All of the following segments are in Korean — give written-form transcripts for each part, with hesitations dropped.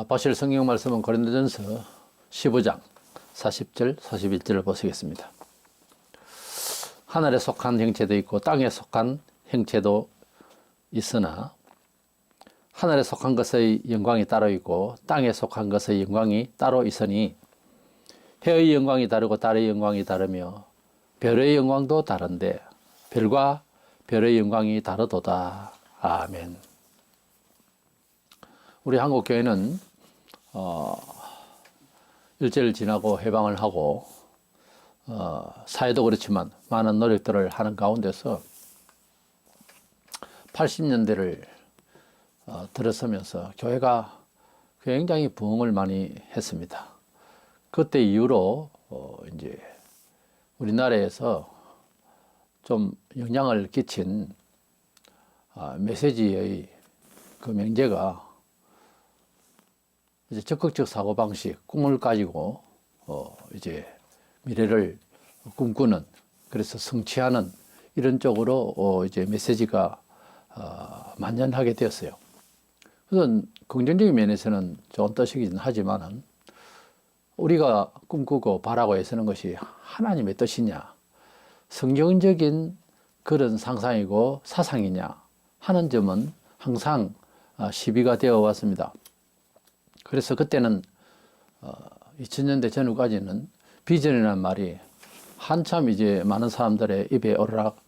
보실 성경 말씀은 고린도전서 15장 40절 41절을 보시겠습니다. 하늘에 속한 형체도 있고 땅에 속한 형체도 있으나 하늘에 속한 것의 영광이 따로 있고 땅에 속한 것의 영광이 따로 있으니 해의 영광이 다르고 달의 영광이 다르며 별의 영광도 다른데 별과 별의 영광이 다르도다. 아멘. 우리 한국교회는 일제를 지나고 해방을 하고 사회도 그렇지만 많은 노력들을 하는 가운데서 80년대를 들어서면서 교회가 굉장히 부흥을 많이 했습니다. 그때 이후로 이제 우리나라에서 좀 영향을 끼친 메시지의 그 명제가 이제 적극적 사고방식, 꿈을 가지고 이제 미래를 꿈꾸는, 그래서 성취하는 이런 쪽으로 이제 메시지가 만연하게 되었어요. 그래서 긍정적인 면에서는 좋은 뜻이긴 하지만은 우리가 꿈꾸고 바라고 애쓰는 것이 하나님의 뜻이냐, 성경적인 그런 상상이고 사상이냐 하는 점은 항상 시비가 되어 왔습니다. 그래서 그때는 2000년대 전후까지는 비전이라는 말이 한참 이제 많은 사람들의 입에 오르락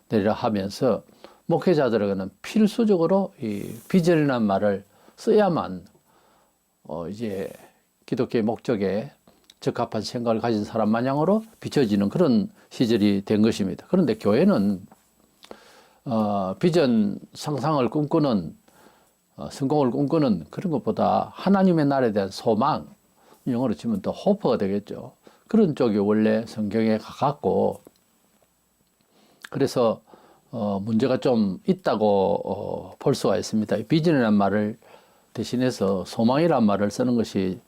내리락 하면서 목회자들에게는 필수적으로 이 비전이라는 말을 써야만 이제 기독교의 목적에 적합한 생각을 가진 사람 마냥으로 비춰지는 그런 시절이 된 것입니다. 그런데 교회는 비전 상상을 꿈꾸는 성공을 꿈꾸는 그런 것보다 하나님의 나라에 대한 소망, 영어로 치면 또 호프가 되겠죠. 그런 쪽이 원래 성경에 가깝고, 그래서 문제가 좀 있다고 볼 수가 있습니다. 비전이라는 말을 대신해서 소망이라는 말을 쓰는 것이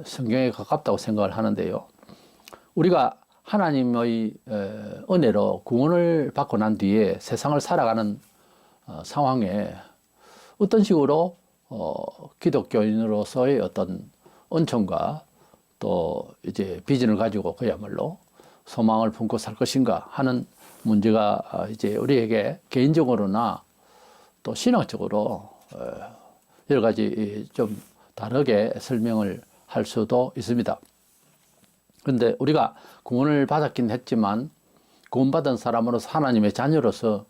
성경에 가깝다고 생각을 하는데요. 우리가 하나님의 은혜로 구원을 받고 난 뒤에 세상을 살아가는 상황에 어떤 식으로 기독교인으로서의 어떤 은총과 또 이제 비전을 가지고 그야말로 소망을 품고 살 것인가 하는 문제가 이제 우리에게 개인적으로나 또 신학적으로 여러 가지 좀 다르게 설명을 할 수도 있습니다. 그런데 우리가 구원을 받았긴 했지만 구원받은 사람으로서 하나님의 자녀로서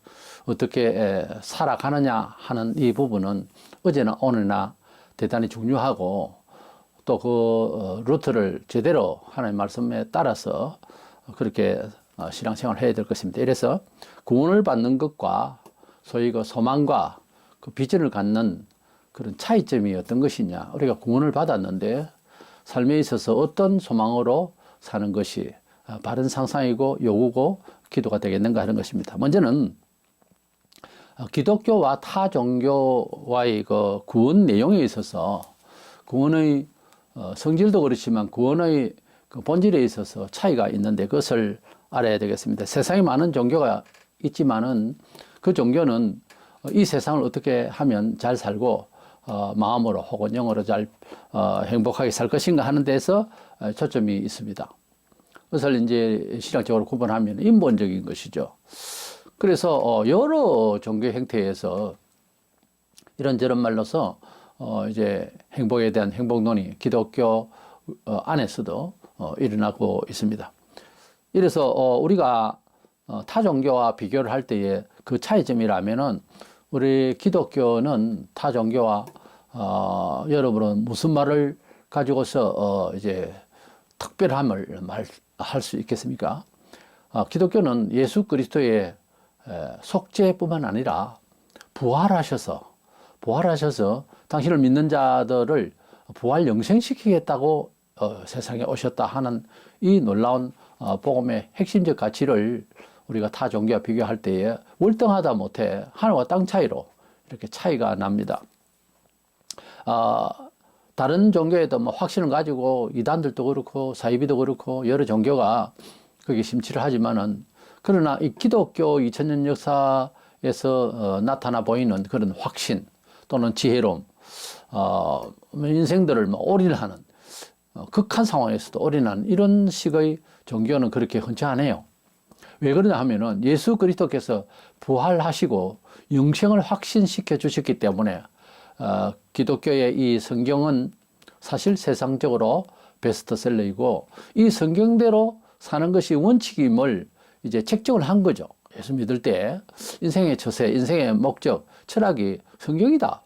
어떻게 살아가느냐 하는 이 부분은 어제나 오늘나 대단히 중요하고 또 그 루트를 제대로 하나님의 말씀에 따라서 그렇게 신앙생활을 해야 될 것입니다. 이래서 구원을 받는 것과 소위 그 소망과 그 비전을 갖는 그런 차이점이 어떤 것이냐. 우리가 구원을 받았는데 삶에 있어서 어떤 소망으로 사는 것이 바른 상상이고 요구고 기도가 되겠는가 하는 것입니다. 먼저는 기독교와 타 종교와의 그 구원 내용에 있어서 구원의 성질도 그렇지만 구원의 그 본질에 있어서 차이가 있는데 그것을 알아야 되겠습니다. 세상에 많은 종교가 있지만은 그 종교는 이 세상을 어떻게 하면 잘 살고 마음으로 혹은 영으로 잘 행복하게 살 것인가 하는 데서 초점이 있습니다. 그것을 이제 신학적으로 구분하면 인본적인 것이죠. 그래서 여러 종교 행태에서 이런저런 말로서 이제 행복에 대한 행복론이 기독교 안에서도 일어나고 있습니다. 이래서 우리가 타 종교와 비교를 할 때에 그 차이점이라면은 우리 기독교는 타 종교와 여러분은 무슨 말을 가지고서 이제 특별함을 할 수 있겠습니까? 기독교는 예수 그리스도의 속죄뿐만 아니라 부활하셔서 당신을 믿는 자들을 부활 영생시키겠다고 세상에 오셨다 하는 이 놀라운 복음의 핵심적 가치를 우리가 타 종교와 비교할 때에 월등하다 못해 하늘과 땅 차이로 이렇게 차이가 납니다. 다른 종교에도 뭐 확신을 가지고 이단들도 그렇고 사이비도 그렇고 여러 종교가 거기에 심취를 하지만은 그러나 이 기독교 2000년 역사에서 나타나 보이는 그런 확신 또는 지혜로움 인생들을 올인하는 극한 상황에서도 올인하는 이런 식의 종교는 그렇게 흔치 않아요. 왜 그러냐 하면은 예수 그리스도께서 부활하시고 영생을 확신시켜 주셨기 때문에 기독교의 이 성경은 사실 세상적으로 베스트셀러이고 이 성경대로 사는 것이 원칙임을 이제 책정을 한 거죠. 예수 믿을 때 인생의 처세, 인생의 목적, 철학이 성경이다.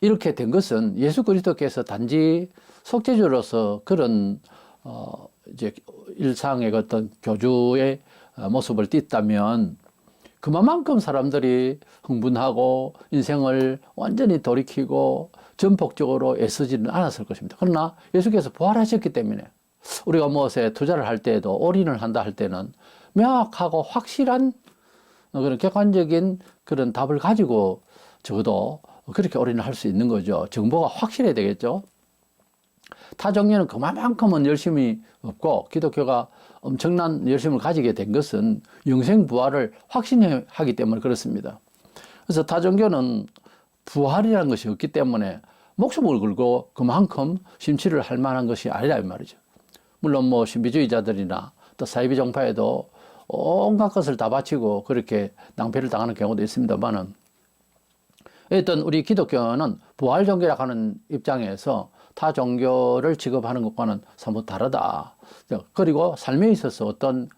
이렇게 된 것은 예수 그리스도께서 단지 속죄주로서 그런 이제 일상의 어떤 교주의 모습을 띠었다면 그만큼 사람들이 흥분하고 인생을 완전히 돌이키고 전폭적으로 애쓰지는 않았을 것입니다. 그러나 예수께서 부활하셨기 때문에 우리가 무엇에 투자를 할 때에도 올인을 한다 할 때는 명확하고 확실한 그런 객관적인 그런 답을 가지고 적어도 그렇게 올인을 할 수 있는 거죠. 정보가 확실해야 되겠죠. 타 종교는 그만큼은 열심이 없고 기독교가 엄청난 열심을 가지게 된 것은 영생 부활을 확신하기 때문에 그렇습니다. 그래서 타 종교는 부활이라는 것이 없기 때문에 목숨을 걸고 그만큼 심취를 할 만한 것이 아니라 이 말이죠. 물론 뭐 신비주의자들이나 또 사이비 종파에도 온갖 것을 다 바치고 그렇게 낭패를 당하는 경우도 있습니다만은 어떤 우리 기독교는 부활 종교라고 하는 입장에서 타 종교를 취급하는 것과는 사뭇 다르다. 그리고 삶에 있어서 어떤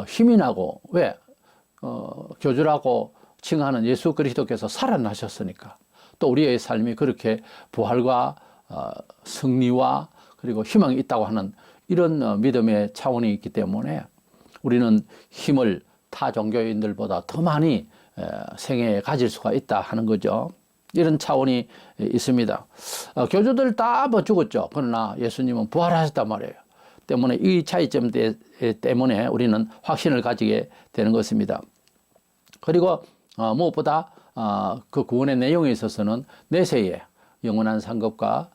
힘이 나고 왜 교주라고 칭하는 예수 그리스도께서 살아나셨으니까 또 우리의 삶이 그렇게 부활과 승리와 그리고 희망이 있다고 하는 이런 믿음의 차원이 있기 때문에 우리는 힘을 타 종교인들보다 더 많이 생애에 가질 수가 있다 하는 거죠. 이런 차원이 있습니다. 교주들 다 뭐 죽었죠. 그러나 예수님은 부활하셨단 말이에요. 때문에 이 차이점 때문에 우리는 확신을 가지게 되는 것입니다. 그리고 무엇보다 그 구원의 내용에 있어서는 내세에 영원한 상급과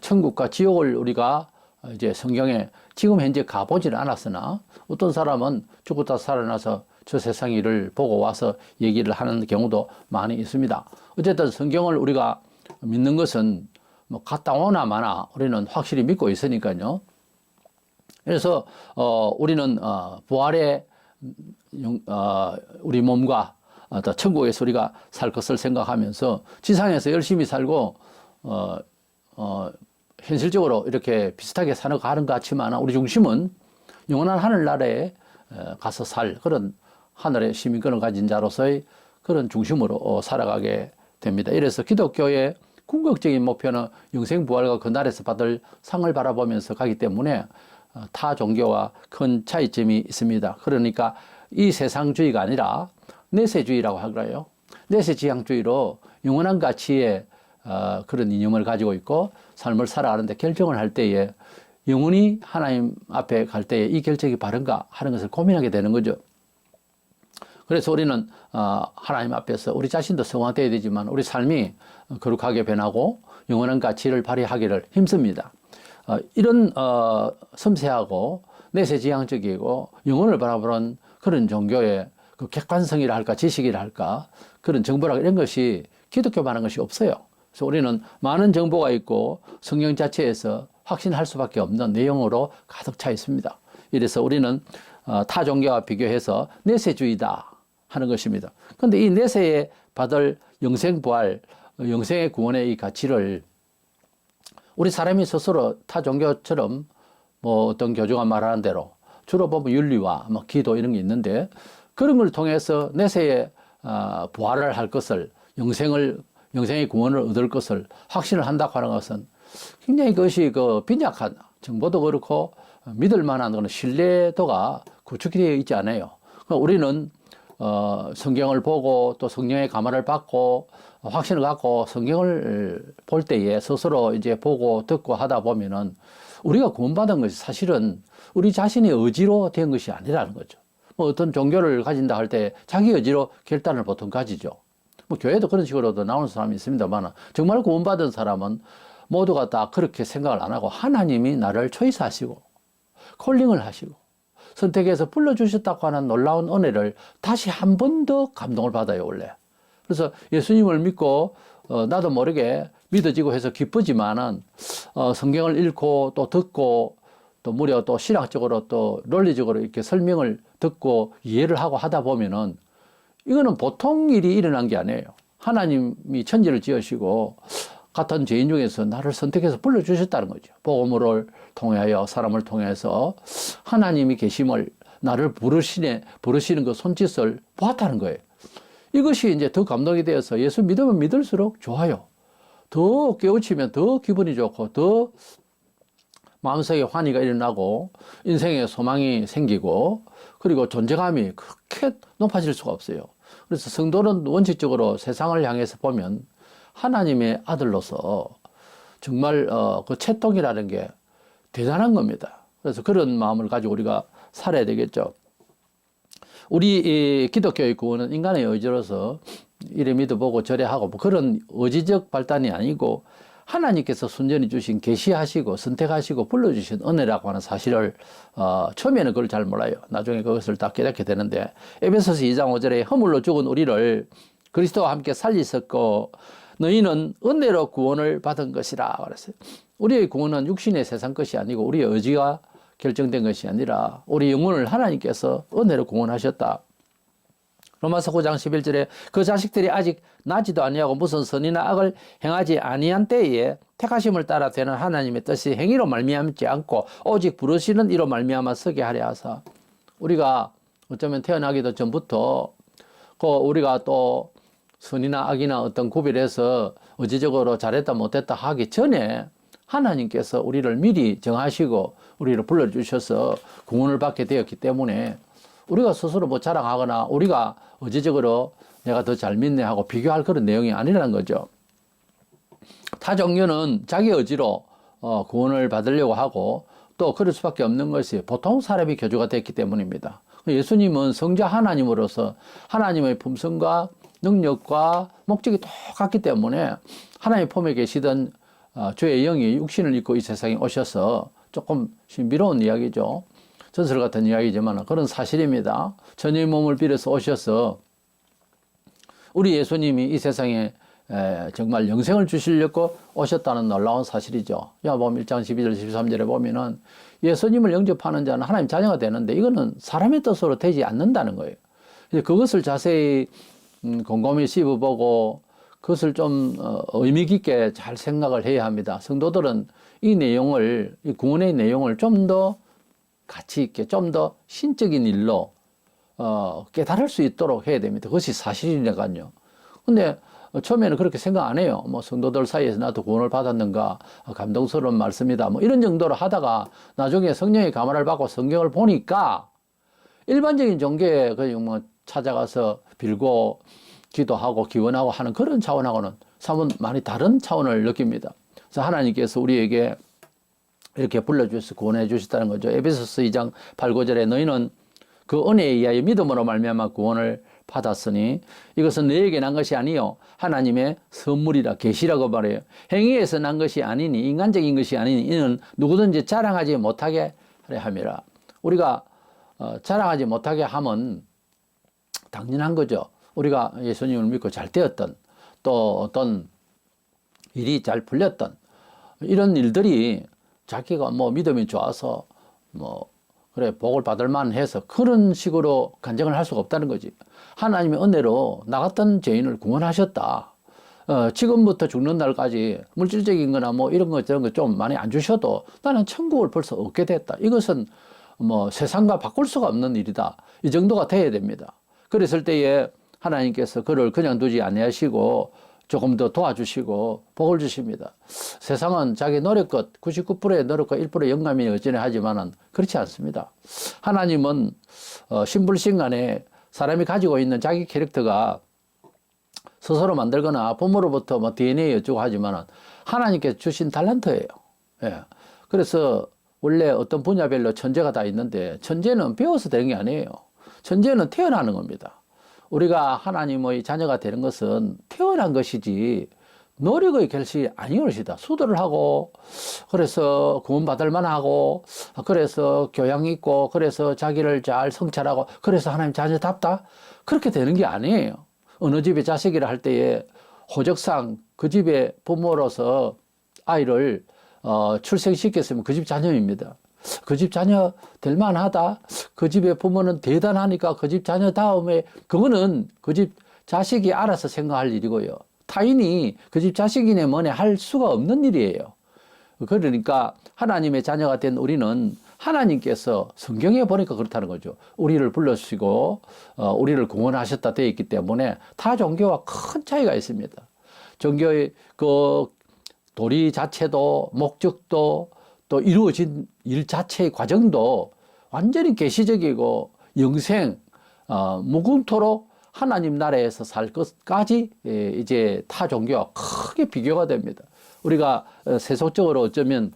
천국과 지옥을 우리가 이제 성경에 지금 현재 가보지는 않았으나 어떤 사람은 죽었다 살아나서 저 세상 일을 보고 와서 얘기를 하는 경우도 많이 있습니다. 어쨌든 성경을 우리가 믿는 것은 뭐 갔다 오나 마나 우리는 확실히 믿고 있으니까요. 그래서 우리는 부활의 우리 몸과 또 천국에서 우리가 살 것을 생각하면서 지상에서 열심히 살고 현실적으로 이렇게 비슷하게 사는 것 같지만 우리 중심은 영원한 하늘나라에 가서 살 그런 하늘의 시민권을 가진 자로서의 그런 중심으로 살아가게 됩니다. 이래서 기독교의 궁극적인 목표는 영생부활과 그날에서 받을 상을 바라보면서 가기 때문에 타 종교와 큰 차이점이 있습니다. 그러니까 이 세상주의가 아니라 내세주의라고 하더라고요. 내세지향주의로 영원한 가치의 그런 이념을 가지고 있고 삶을 살아가는데 결정을 할 때에 영원히 하나님 앞에 갈 때에 이 결정이 바른가 하는 것을 고민하게 되는 거죠. 그래서 우리는 하나님 앞에서 우리 자신도 성화되어야 되지만 우리 삶이 거룩하게 변하고 영원한 가치를 발휘하기를 힘씁니다. 이런 섬세하고 내세지향적이고 영혼을 바라보는 그런 종교의 그 객관성이라 할까 지식이라 할까 그런 정보라 이런 것이 기독교만한 것이 없어요. 그래서 우리는 많은 정보가 있고 성경 자체에서 확신할 수밖에 없는 내용으로 가득 차 있습니다. 이래서 우리는 타 종교와 비교해서 내세주의다 하는 것입니다. 그런데 이 내세에 받을 영생부활, 영생의 구원의 이 가치를 우리 사람이 스스로 타 종교처럼 뭐 어떤 교주가 말하는 대로 주로 보면 윤리와 뭐 기도 이런 게 있는데 그런 걸 통해서 내세에 부활을 할 것을 영생의 구원을 얻을 것을 확신을 한다고 하는 것은 굉장히 그것이 그 빈약한 정보도 그렇고 믿을 만한 그런 신뢰도가 구축이 되어 있지 않아요. 우리는 성경을 보고 또 성령의 감화를 받고 확신을 갖고 성경을 볼 때에 스스로 이제 보고 듣고 하다 보면은 우리가 구원받은 것이 사실은 우리 자신의 의지로 된 것이 아니라는 거죠. 뭐 어떤 종교를 가진다 할 때 자기 의지로 결단을 보통 가지죠. 뭐 교회도 그런 식으로도 나오는 사람이 있습니다만 정말 구원받은 사람은 모두가 다 그렇게 생각을 안 하고 하나님이 나를 초이스하시고 콜링을 하시고 선택해서 불러주셨다고 하는 놀라운 은혜를 다시 한 번 더 감동을 받아요 원래. 그래서 예수님을 믿고 나도 모르게 믿어지고 해서 기쁘지만은 성경을 읽고 또 듣고 또 무려 또 신학적으로 또 논리적으로 이렇게 설명을 듣고 이해를 하고 하다 보면은 이거는 보통 일이 일어난 게 아니에요. 하나님이 천지를 지으시고 같은 죄인 중에서 나를 선택해서 불러주셨다는 거죠. 복음을 통하여 사람을 통해서 하나님이 계심을 나를 부르시는 그 손짓을 보았다는 거예요. 이것이 이제 더 감동이 되어서 예수 믿으면 믿을수록 좋아요. 더 깨우치면 더 기분이 좋고 더 마음속에 환희가 일어나고 인생에 소망이 생기고 그리고 존재감이 그렇게 높아질 수가 없어요. 그래서 성도는 원칙적으로 세상을 향해서 보면 하나님의 아들로서 정말 그 채통이라는 게 대단한 겁니다. 그래서 그런 마음을 가지고 우리가 살아야 되겠죠. 우리 기독교의 구원은 인간의 의지로서 이래 믿어보고 저래 하고 뭐 그런 의지적 발단이 아니고 하나님께서 순전히 주신 계시하시고 선택하시고 불러주신 은혜라고 하는 사실을 처음에는 그걸 잘 몰라요. 나중에 그것을 다 깨닫게 되는데 에베소서 2장 5절에 허물로 죽은 우리를 그리스도와 함께 살리셨고 너희는 은혜로 구원을 받은 것이라 그랬어요. 우리의 구원은 육신의 세상 것이 아니고 우리의 의지가 결정된 것이 아니라 우리 영혼을 하나님께서 은혜로 구원하셨다. 로마서 9장 11절에 그 자식들이 아직 나지도 아니하고 무슨 선이나 악을 행하지 아니한 때에 택하심을 따라 되는 하나님의 뜻이 행위로 말미암지 않고 오직 부르시는 이로 말미암아 서게 하려 하사. 우리가 어쩌면 태어나기도 전부터 우리가 또 선이나 악이나 어떤 구별해서 의지적으로 잘했다 못했다 하기 전에 하나님께서 우리를 미리 정하시고 우리를 불러주셔서 구원을 받게 되었기 때문에 우리가 스스로 뭐 자랑하거나 우리가 의지적으로 내가 더 잘 믿네 하고 비교할 그런 내용이 아니라는 거죠. 타 종교는 자기 의지로 구원을 받으려고 하고 또 그럴 수밖에 없는 것이 보통 사람이 교주가 됐기 때문입니다. 예수님은 성자 하나님으로서 하나님의 품성과 능력과 목적이 똑같기 때문에 하나님의 품에 계시던 주의 영이 육신을 입고 이 세상에 오셔서 조금 신비로운 이야기죠. 전설 같은 이야기지만 그런 사실입니다. 전의 몸을 빌어서 오셔서 우리 예수님이 이 세상에 정말 영생을 주시려고 오셨다는 놀라운 사실이죠. 요한복음 1장 12절 13절에 보면은 예수님을 영접하는 자는 하나님 자녀가 되는데 이거는 사람의 뜻으로 되지 않는다는 거예요. 그것을 자세히 곰곰이 씹어보고 그것을 좀 의미 깊게 잘 생각을 해야 합니다. 성도들은 이 내용을, 이 구원의 내용을 좀 더 가치 있게, 좀 더 신적인 일로 깨달을 수 있도록 해야 됩니다. 그것이 사실이니까요. 근데 처음에는 그렇게 생각 안 해요. 뭐 성도들 사이에서 나도 구원을 받았는가, 감동스러운 말씀이다, 뭐 이런 정도로 하다가 나중에 성령의 감화를 받고 성경을 보니까 일반적인 종교에 그냥 뭐 찾아가서 빌고 기도하고 기원하고 하는 그런 차원하고는 사뭇 많이 다른 차원을 느낍니다. 그래서 하나님께서 우리에게 이렇게 불러주셔서 구원해 주셨다는 거죠. 에베소서 2장 8, 9절에 너희는 그 은혜에 의하여 믿음으로 말미암아 구원을 받았으니 이것은 너에게 난 것이 아니요 하나님의 선물이라 계시라고 말해요. 행위에서 난 것이 아니니 인간적인 것이 아니니 이는 누구든지 자랑하지 못하게 하려 함이라. 우리가 자랑하지 못하게 하면 당연한 거죠. 우리가 예수님을 믿고 잘 되었던 또 어떤 일이 잘 풀렸던 이런 일들이 자기가 뭐 믿음이 좋아서 뭐 그래 복을 받을 만해서 그런 식으로 간증을 할 수가 없다는 거지. 하나님의 은혜로 나 같은 죄인을 구원하셨다. 지금부터 죽는 날까지 물질적인 거나 뭐 이런 거 저런 거 좀 많이 안 주셔도 나는 천국을 벌써 얻게 됐다. 이것은 뭐 세상과 바꿀 수가 없는 일이다. 이 정도가 돼야 됩니다. 그랬을 때에 하나님께서 그를 그냥 두지 아니하시고 조금 더 도와주시고 복을 주십니다. 세상은 자기 노력껏 99%의 노력과 1%의 영감이 어찌나 하지만은 그렇지 않습니다. 하나님은 신불신간에 사람이 가지고 있는 자기 캐릭터가 스스로 만들거나 부모로부터 뭐 DNA 어쩌고 하지만은 하나님께서 주신 달란트예요. 예. 그래서 원래 어떤 분야별로 천재가 다 있는데 천재는 배워서 되는 게 아니에요. 천재는 태어나는 겁니다. 우리가 하나님의 자녀가 되는 것은 태어난 것이지 노력의 결실이 아니올 것이다. 수도를 하고 그래서 구원받을 만하고 그래서 교양 있고 그래서 자기를 잘 성찰하고 그래서 하나님 자녀답다. 그렇게 되는 게 아니에요. 어느 집에 자식이라 할 때에 호적상 그 집의 부모로서 아이를 출생시켰으면 그 집 자녀입니다. 그 집 자녀 될 만하다. 그 집의 부모는 대단하니까 그 집 자녀 다음에 그거는 그 집 자식이 알아서 생각할 일이고요. 타인이 그 집 자식이네 뭐네 할 수가 없는 일이에요. 그러니까 하나님의 자녀가 된 우리는 하나님께서 성경에 보니까 그렇다는 거죠. 우리를 불러주시고 우리를 구원하셨다 되어 있기 때문에 타 종교와 큰 차이가 있습니다. 종교의 그 도리 자체도 목적도 또 이루어진 일 자체의 과정도 완전히 계시적이고 영생 무궁토록 하나님 나라에서 살 것까지 이제 타 종교와 크게 비교가 됩니다. 우리가 세속적으로 어쩌면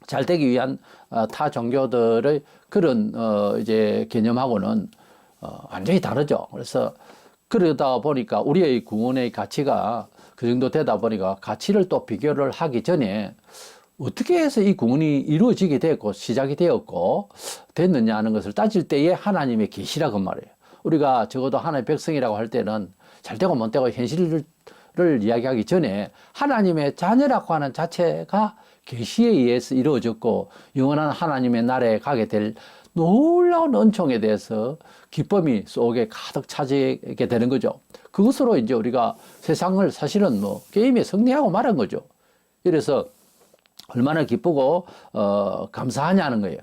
잘 되기 위한 타 종교들의 그런 이제 개념하고는 완전히 다르죠. 그래서 그러다 보니까 우리의 구원의 가치가 그 정도 되다 보니까 가치를 또 비교를 하기 전에 어떻게 해서 이 구원이 이루어지게 됐고 시작이 되었고 됐느냐 하는 것을 따질 때에 하나님의 계시라고 말이에요. 우리가 적어도 하나님의 백성이라고 할 때는 잘 되고 못 되고 현실을 이야기하기 전에 하나님의 자녀라고 하는 자체가 계시에 의해서 이루어졌고 영원한 하나님의 나라에 가게 될 놀라운 은총에 대해서 기쁨이 속에 가득 차지게 되는 거죠. 그것으로 이제 우리가 세상을 사실은 뭐 게임에 승리하고 말한 거죠. 이래서 얼마나 기쁘고 감사하냐는 거예요.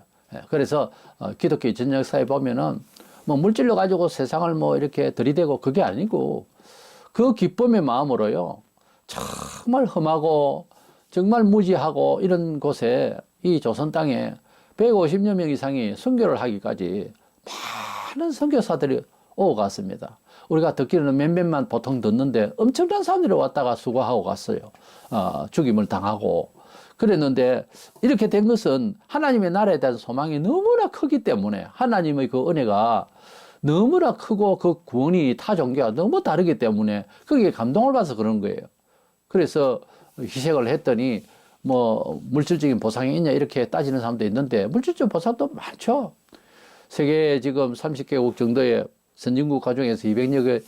그래서 기독교 전 역사에 보면은 뭐 물질로 가지고 세상을 뭐 이렇게 들이대고 그게 아니고 그 기쁨의 마음으로요. 정말 험하고 정말 무지하고 이런 곳에 이 조선 땅에 150여 명 이상이 선교를 하기까지 많은 선교사들이 오고 갔습니다. 우리가 듣기로는 몇몇만 보통 듣는데 엄청난 사람들이 왔다가 수고하고 갔어요. 죽임을 당하고 그랬는데 이렇게 된 것은 하나님의 나라에 대한 소망이 너무나 크기 때문에 하나님의 그 은혜가 너무나 크고 그 구원이 타 종교와 너무 다르기 때문에 거기에 감동을 받아서 그런 거예요. 그래서 희생을 했더니 뭐 물질적인 보상이 있냐 이렇게 따지는 사람도 있는데 물질적 보상도 많죠. 세계 지금 30개국 정도의 선진국 가중에서 200여 개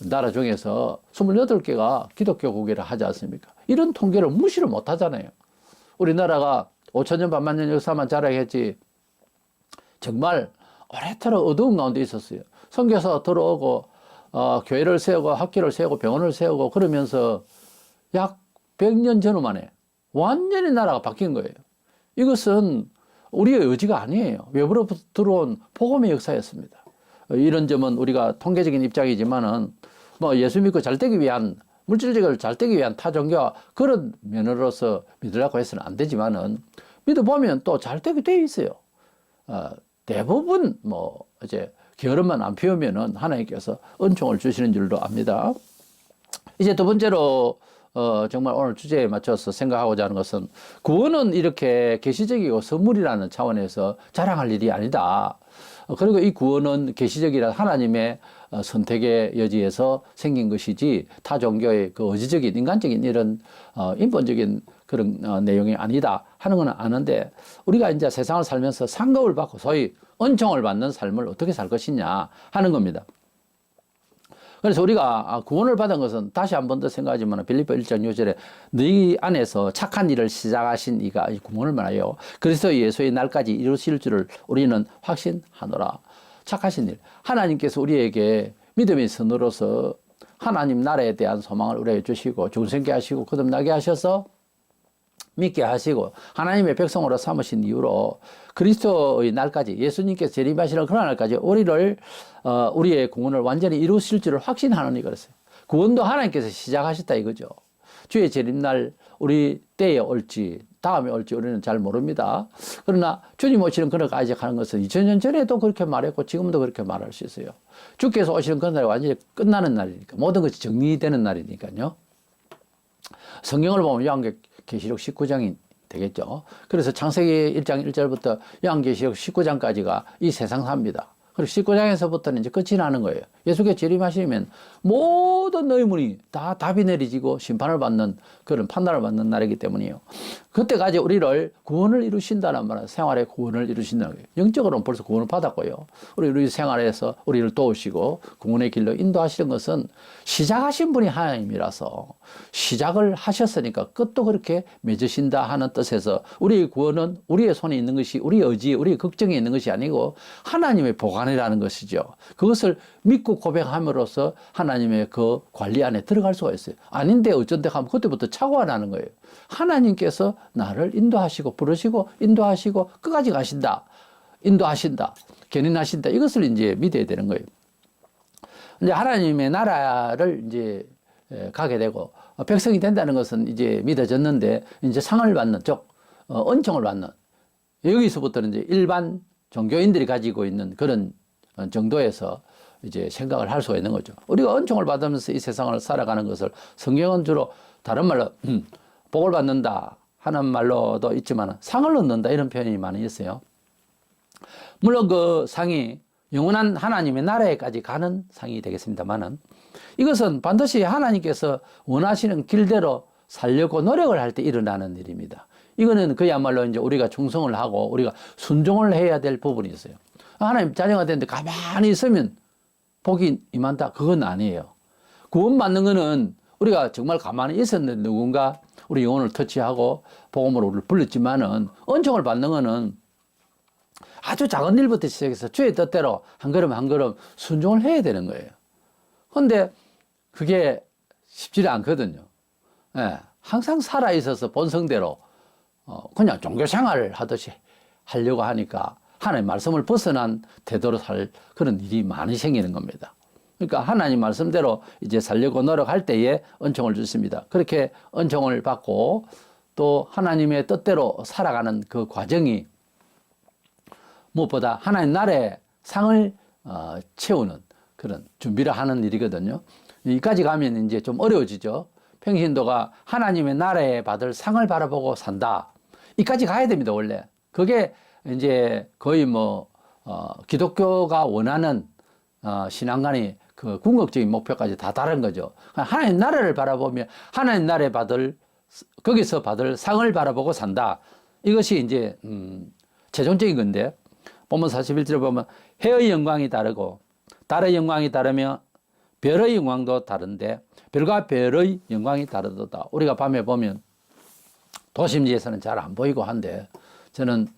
나라 중에서 28개가 기독교국이라 하지 않습니까? 이런 통계를 무시를 못 하잖아요. 우리나라가 5천년 반만년 역사만 자랑했지 정말 오래도록 어두운 가운데 있었어요. 선교사 들어오고 교회를 세우고 학교를 세우고 병원을 세우고 그러면서 약 100년 전후 만에 완전히 나라가 바뀐 거예요. 이것은 우리의 의지가 아니에요. 외부로부터 들어온 복음의 역사였습니다. 이런 점은 우리가 통계적인 입장이지만은 뭐 예수 믿고 잘 되기 위한 물질적으로 잘 되기 위한 타종교와 그런 면으로서 믿으려고 해서는 안 되지만은 믿어보면 또 잘 되게 돼 있어요. 대부분 뭐 이제 게으름만 안 피우면은 하나님께서 은총을 주시는 줄도 압니다. 이제 두 번째로 정말 오늘 주제에 맞춰서 생각하고자 하는 것은 구원은 이렇게 계시적이고 선물이라는 차원에서 자랑할 일이 아니다. 그리고 이 구원은 계시적이라 하나님의 선택의 여지에서 생긴 것이지 타 종교의 그 의지적인 인간적인 이런 인본적인 그런 내용이 아니다 하는 건 아는데 우리가 이제 세상을 살면서 상급을 받고 소위 은총을 받는 삶을 어떻게 살 것이냐 하는 겁니다. 그래서 우리가 구원을 받은 것은 다시 한 번 더 생각하지만 빌립보 1장 6절에 너희 안에서 착한 일을 시작하신 이가 구원을 말하여 그리스도 예수의 날까지 이루실 줄을 우리는 확신하노라. 착하신 일. 하나님께서 우리에게 믿음의 선으로서 하나님 나라에 대한 소망을 우리에게 주시고 중생케 하시고 거듭나게 하셔서 믿게 하시고 하나님의 백성으로 삼으신 이유로 그리스도의 날까지 예수님께서 재림하시는 그런 날까지 우리의 구원을 완전히 이루실 줄을 확신하노니 그랬어요. 구원도 하나님께서 시작하셨다 이거죠. 주의 재림날 우리 때에 올지 다음에 올지 우리는 잘 모릅니다. 그러나 주님 오시는 그날까지 가는 것은 2000년 전에도 그렇게 말했고 지금도 그렇게 말할 수 있어요. 주께서 오시는 그날이 완전히 끝나는 날이니까 모든 것이 정리되는 날이니까요. 성경을 보면 요한계시록 19장이 되겠죠. 그래서 창세기 1장 1절부터 요한계시록 19장까지가 이 세상사입니다. 그리고 19장에서부터는 이제 끝이 나는 거예요. 예수께 재림하시면 모든 너희 문이 다 답이 내리지고 심판을 받는 그런 판단을 받는 날이기 때문이에요. 그때까지 우리를 구원을 이루신다는 말은 생활의 구원을 이루신다는 거예요. 영적으로는 벌써 구원을 받았고요. 우리 생활에서 우리를 도우시고 구원의 길로 인도하시는 것은 시작하신 분이 하나님이라서 시작을 하셨으니까 끝도 그렇게 맺으신다 하는 뜻에서 우리의 구원은 우리의 손에 있는 것이 우리의 의지, 우리의 걱정에 있는 것이 아니고 하나님의 보관이라는 것이죠. 그것을 믿고 고백함으로써 하나님의 그 관리 안에 들어갈 수가 있어요. 아닌데 어쩐데 하면 그때부터 착오가 나는 거예요. 하나님께서 나를 인도하시고 부르시고 인도하시고 끝까지 가신다. 인도하신다. 견인하신다. 이것을 이제 믿어야 되는 거예요. 이제 하나님의 나라를 이제 가게 되고 백성이 된다는 것은 이제 믿어졌는데 이제 상을 받는 은총을 받는 여기서부터는 이제 일반 종교인들이 가지고 있는 그런 정도에서 이제 생각을 할 수가 있는 거죠. 우리가 은총을 받으면서 이 세상을 살아가는 것을 성경은 주로 다른 말로 복을 받는다 하는 말로도 있지만 상을 얻는다 이런 표현이 많이 있어요. 물론 그 상이 영원한 하나님의 나라에까지 가는 상이 되겠습니다만은 이것은 반드시 하나님께서 원하시는 길대로 살려고 노력을 할 때 일어나는 일입니다. 이거는 그야말로 이제 우리가 충성을 하고 우리가 순종을 해야 될 부분이 있어요. 하나님 자녀가 되는데 가만히 있으면 복이 임한다. 그건 아니에요. 구원받는 거는 우리가 정말 가만히 있었는데 누군가 우리 영혼을 터치하고 복음으로 우리를 불렀지만은 은총을 받는 거는 아주 작은 일부터 시작해서 주의 뜻대로 한 걸음 한 걸음 순종을 해야 되는 거예요. 그런데 그게 쉽지 않거든요. 예, 항상 살아있어서 본성대로 그냥 종교 생활을 하듯이 하려고 하니까 하나님 말씀을 벗어난 태도로 살 그런 일이 많이 생기는 겁니다. 그러니까 하나님 말씀대로 이제 살려고 노력할 때에 은총을 주십니다. 그렇게 은총을 받고 또 하나님의 뜻대로 살아가는 그 과정이 무엇보다 하나님 나라의 상을 채우는 그런 준비를 하는 일이거든요. 여기까지 가면 이제 좀 어려워지죠. 평신도가 하나님의 나라에 받을 상을 바라보고 산다. 이까지 가야 됩니다, 원래. 그게 이제 거의 기독교가 원하는 신앙관이 그 궁극적인 목표까지 다 다른 거죠. 하나님 나라를 바라보며 하나님 나라에 거기서 받을 상을 바라보고 산다. 이것이 이제 최종적인 건데 본문 41절에 보면 해의 영광이 다르고 달의 영광이 다르며 별의 영광도 다른데 별과 별의 영광이 다르도다. 우리가 밤에 보면 도심지에서는 잘 안 보이고 한데 저는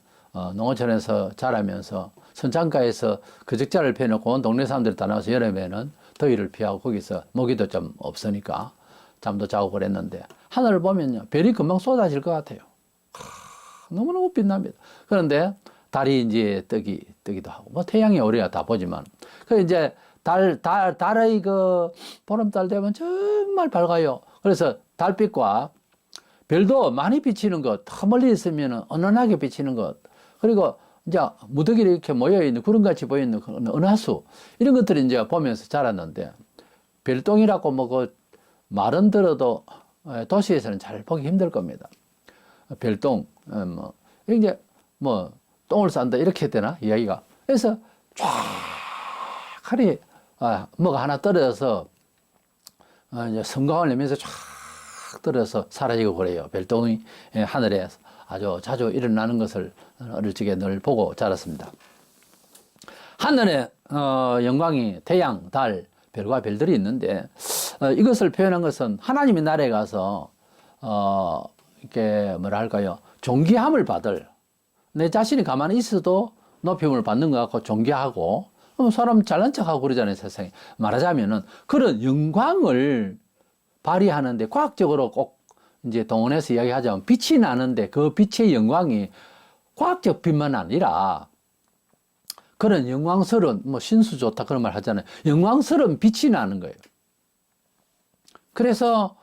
농어촌에서 자라면서 선창가에서 그 적자를 펴놓고 온 동네 사람들이 다 나와서 여름에는 더위를 피하고 거기서 모기도 좀 없으니까 잠도 자고 그랬는데 하늘을 보면요 별이 금방 쏟아질 것 같아요. 너무너무 빛납니다. 그런데 달이 이제 뜨기도 하고 태양이 오래야 다 보지만 그 이제 달의 그 보름달 되면 정말 밝아요. 그래서 달빛과 별도 많이 비치는 것, 더 멀리 있으면 은은하게 비치는 것, 그리고 이제 무더기로 이렇게 모여있는 구름같이 보이는 은하수, 이런 것들을 이제 보면서 자랐는데, 별똥이라고 그 말은 들어도 도시에서는 잘 보기 힘들 겁니다. 별똥, 이제 똥을 싼다, 이렇게 되나, 이야기가. 그래서 쫙 하리, 뭐가 하나 떨어져서, 이제 섬광을 내면서 쫙 떨어져서 사라지고 그래요. 별똥이 하늘에 아주 자주 일어나는 것을 어릴 적에 늘 보고 자랐습니다. 하늘에 영광이 태양, 달, 별과 별들이 있는데 이것을 표현한 것은 하나님의 나라에 가서 이렇게 뭐랄까요, 존귀함을 받을, 내 자신이 가만히 있어도 높임을 받는 것 같고 존귀하고 사람 잘난 척하고 그러잖아요, 세상에. 말하자면은 그런 영광을 발휘하는데 과학적으로 꼭 이제 동원해서 이야기하자면 빛이 나는데 그 빛의 영광이 과학적 빛만 아니라 그런 영광스러운 신수 좋다 그런 말 하잖아요. 영광스러운 빛이 나는 거예요. 그래서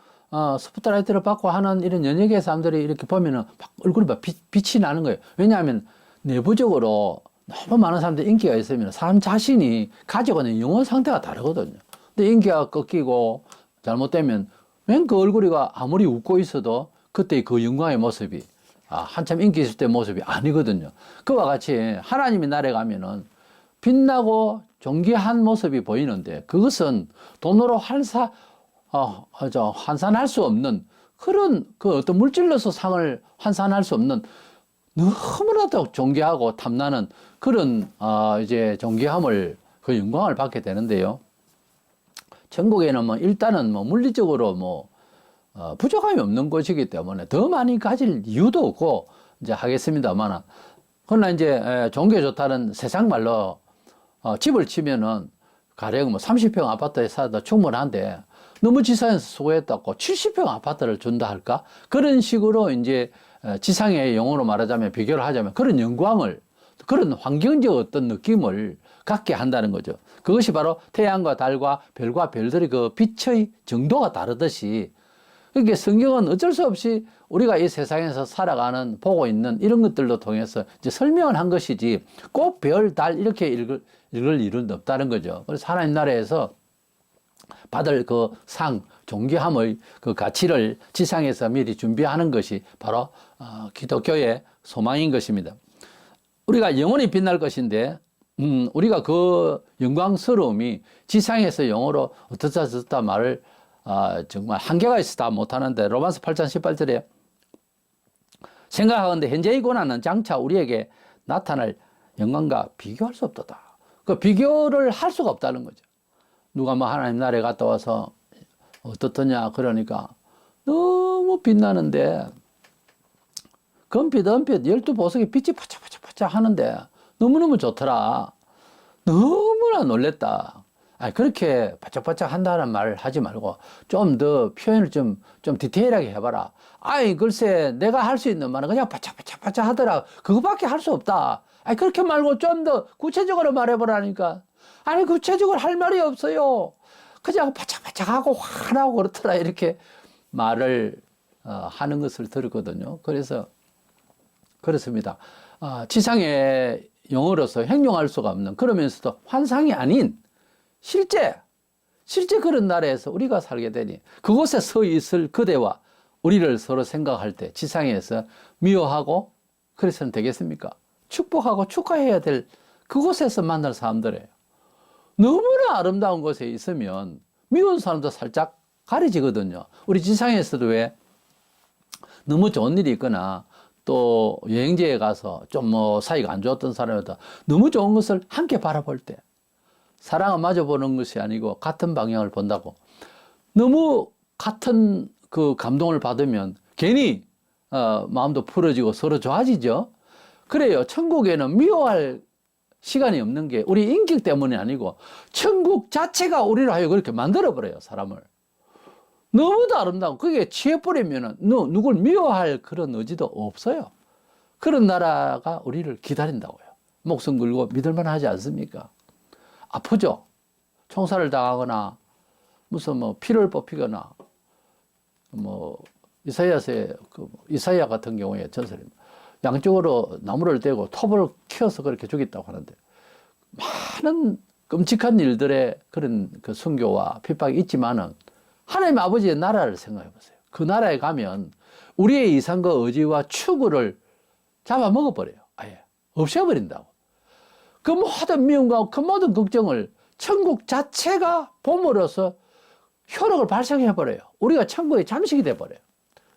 스포트라이트를 받고 하는 이런 연예계 사람들이 이렇게 보면은 얼굴이 막 빛이 나는 거예요. 왜냐하면 내부적으로 너무 많은 사람들이 인기가 있으면 사람 자신이 가지고 있는 영혼 상태가 다르거든요. 근데 인기가 꺾이고 잘못되면 맨 그 얼굴이가 아무리 웃고 있어도 그때 그 영광의 모습이 한참 인기 있을 때 모습이 아니거든요. 그와 같이 하나님의 나라에 가면은 빛나고 존귀한 모습이 보이는데 그것은 돈으로 환산할 수 없는 그런 그 어떤 물질로서 상을 환산할 수 없는 너무나도 존귀하고 탐나는 그런 이제 존귀함을 그 영광을 받게 되는데요. 천국에는 뭐 일단은 뭐 물리적으로 뭐 부족함이 없는 곳이기 때문에 더 많이 가질 이유도 없고 이제 하겠습니다만, 그러나 이제 종교 좋다는 세상 말로 집을 치면은 가령 뭐 30평 아파트에 살아도 충분한데 너무 지상에서 수고했다고 70평 아파트를 준다 할까? 그런 식으로 이제 지상의 용어로 말하자면 비교를 하자면 그런 영광을, 그런 환경적 어떤 느낌을 갖게 한다는 거죠. 그것이 바로 태양과 달과 별과 별들의 그 빛의 정도가 다르듯이, 그러니까 성경은 어쩔 수 없이 우리가 이 세상에서 살아가는, 보고 있는 이런 것들도 통해서 이제 설명을 한 것이지 꼭 별, 달 이렇게 읽을 일은 없다는 거죠. 그래서 하나님 나라에서 받을 그 상, 존귀함의 그 가치를 지상에서 미리 준비하는 것이 바로 기독교의 소망인 것입니다. 우리가 영원히 빛날 것인데 우리가 그 영광스러움이 지상에서 영어로 어떻다 저렇다 말을 정말 한계가 있어 다 못하는데, 로마서 8장 18절에 생각하건대 현재의 고난은 장차 우리에게 나타날 영광과 비교할 수 없도다. 그 비교를 할 수가 없다는 거죠. 누가 뭐 하나님 나라에 갔다 와서 어떻더냐 그러니까 너무 빛나는데 금빛, 은빛, 12보석의 빛이 파짝파짝파짝 하는데 너무너무 좋더라. 너무나 놀랬다. 아니, 그렇게 바짝바짝 한다는 말을 하지 말고 좀 더 표현을 좀 디테일하게 해봐라. 아이, 글쎄, 내가 할 수 있는 말은 그냥 바짝바짝 하더라. 그거밖에 할 수 없다. 아니, 그렇게 말고 좀 더 구체적으로 말해보라니까. 아니, 구체적으로 할 말이 없어요. 그냥 바짝바짝하고 환하고 그렇더라. 이렇게 말을 하는 것을 들었거든요. 그래서 그렇습니다. 지상의 영어로서 행용할 수가 없는, 그러면서도 환상이 아닌 실제 그런 나라에서 우리가 살게 되니 그곳에 서 있을 그대와 우리를 서로 생각할 때 지상에서 미워하고 그래서는 되겠습니까? 축복하고 축하해야 될 그곳에서 만날 사람들이에요. 너무나 아름다운 곳에 있으면 미운 사람도 살짝 가려지거든요. 우리 지상에서도 왜 너무 좋은 일이 있거나 또 여행지에 가서 좀 뭐 사이가 안 좋았던 사람이다 너무 좋은 것을 함께 바라볼 때 사랑을 마주 보는 것이 아니고 같은 방향을 본다고, 너무 같은 그 감동을 받으면 괜히 마음도 풀어지고 서로 좋아지죠. 그래요. 천국에는 미워할 시간이 없는 게 우리 인격 때문이 아니고 천국 자체가 우리를 하여 그렇게 만들어버려요. 사람을. 너무도 아름다워. 그게 취해버리면 누굴 미워할 그런 의지도 없어요. 그런 나라가 우리를 기다린다고요. 목숨 걸고 믿을만 하지 않습니까? 아프죠? 총살을 당하거나 무슨 뭐 피를 뽑히거나 뭐 이사야서의 이사야 같은 경우에 전설입니다. 양쪽으로 나무를 떼고 톱을 키워서 그렇게 죽였다고 하는데, 많은 끔찍한 일들의 그런 그 순교와 핍박이 있지만은 하나님 아버지의 나라를 생각해 보세요. 그 나라에 가면 우리의 이상과 의지와 추구를 잡아먹어버려요. 아예 없애버린다고. 그 모든 미움과 그 모든 걱정을 천국 자체가 봄으로써 효력을 발생해버려요. 우리가 천국의 잠식이 돼버려요.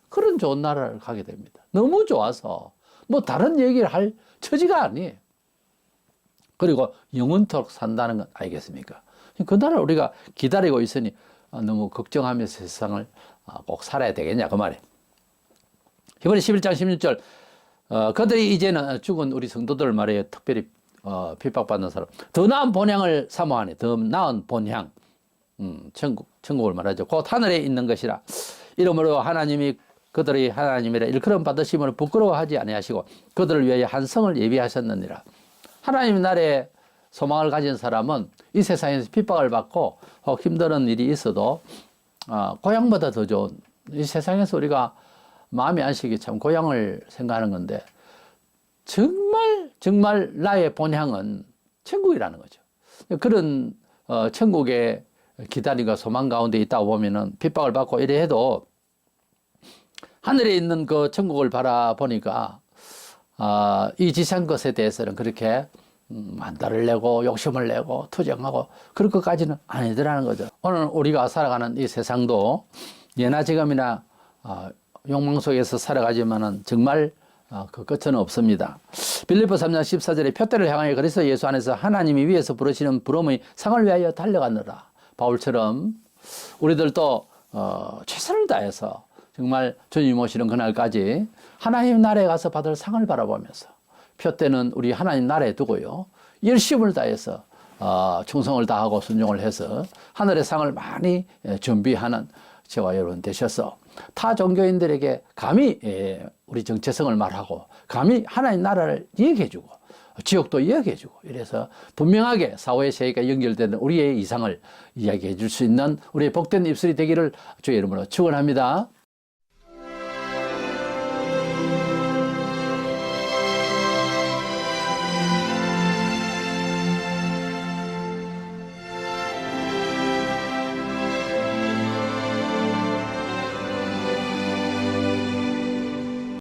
그런 좋은 나라를 가게 됩니다. 너무 좋아서 뭐 다른 얘기를 할 처지가 아니에요. 그리고 영원토록 산다는 건 알겠습니까? 그 나라를 우리가 기다리고 있으니 너무 걱정하면서 세상을 꼭 살아야 되겠냐 그 말이에요. 히브리 11장 16절 그들이 이제는 죽은 우리 성도들 말이에요. 특별히 핍박받는 사람, 더 나은 본향을 사모하니, 더 나은 본향, 천국을 말하죠. 곧 하늘에 있는 것이라. 이러므로 하나님이 그들이 하나님이라 일컬음 받으심을 부끄러워하지 아니하시고 그들을 위하여 한 성을 예비하셨느니라. 하나님 나라에 소망을 가진 사람은 이 세상에서 핍박을 받고 혹 힘든 일이 있어도 고향보다 더 좋은, 이 세상에서 우리가 마음이 안식이 참 고향을 생각하는 건데 정말 나의 본향은 천국이라는 거죠. 그런 천국의 기다림과 소망 가운데 있다 보면은 핍박을 받고 이래 해도 하늘에 있는 그 천국을 바라보니까 이 지상 것에 대해서는 그렇게 만다를 내고 욕심을 내고 투정하고 그럴 것까지는 아니더라는 거죠. 오늘 우리가 살아가는 이 세상도 예나 지금이나 욕망 속에서 살아가지만은 정말 그 끝은 없습니다. 빌립보 3장 14절에 표대를 향하여 그리스도 예수 안에서 하나님이 위에서 부르시는 부름의 상을 위하여 달려가느라. 바울처럼 우리들도 최선을 다해서 정말 주님 오시는 그날까지 하나님 나라에 가서 받을 상을 바라보면서 표대는 우리 하나님 나라에 두고요. 열심을 다해서 충성을 다하고 순종을 해서 하늘의 상을 많이 준비하는 저와 여러분 되셔서 타 종교인들에게 감히 우리 정체성을 말하고 감히 하나님 나라를 얘기해주고 지옥도 이야기해주고 이래서 분명하게 사후의 세계가 연결되는 우리의 이상을 이야기해 줄 수 있는 우리의 복된 입술이 되기를 주의 이름으로 축원합니다.